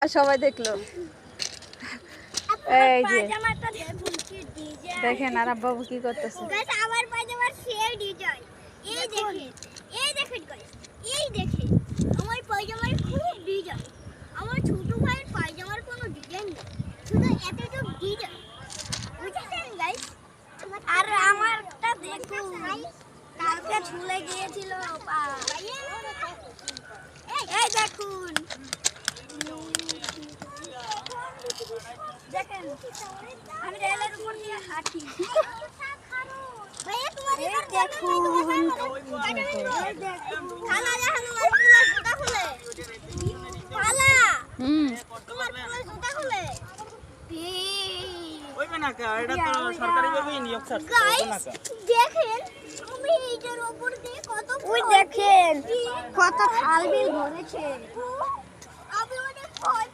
সবাই দেখলো। এই যে দেখেন আরাব বাবু কি করতেছে। আমার পায়জামার সেই ডিজাইন, এই দেখেন, এই দেখেন গাইস, এই দেখেন আমার পায়জামার খুব ডিজাইন। আমার ছোট ভাইয়ের পায়জামার কোনো ডিজাইন নেই, শুধু এতটুকু ডিজাইন, বুঝছেন গাইস? আর আমারটা দেখুন, কালকে ঝুলে গিয়েছিল পা। এই দেখুন, দেখেন আমি রেলের উপর দিয়ে হাঁটি। ভাইয়া তোমার এই দেখুন, খালা দেখেন আমার পুরো জুতা খুলে, খালা তোমার পুরো জুতা খুলে। ওইবে না কা, এটা তো সরকারি ভাবে নিয়োগ ছাড়ছে। গাইস দেখেন আমি এইটার উপর দিয়ে কত, ওই দেখেন কত খাল বিল ভরেছে। আমি অনেক ভয়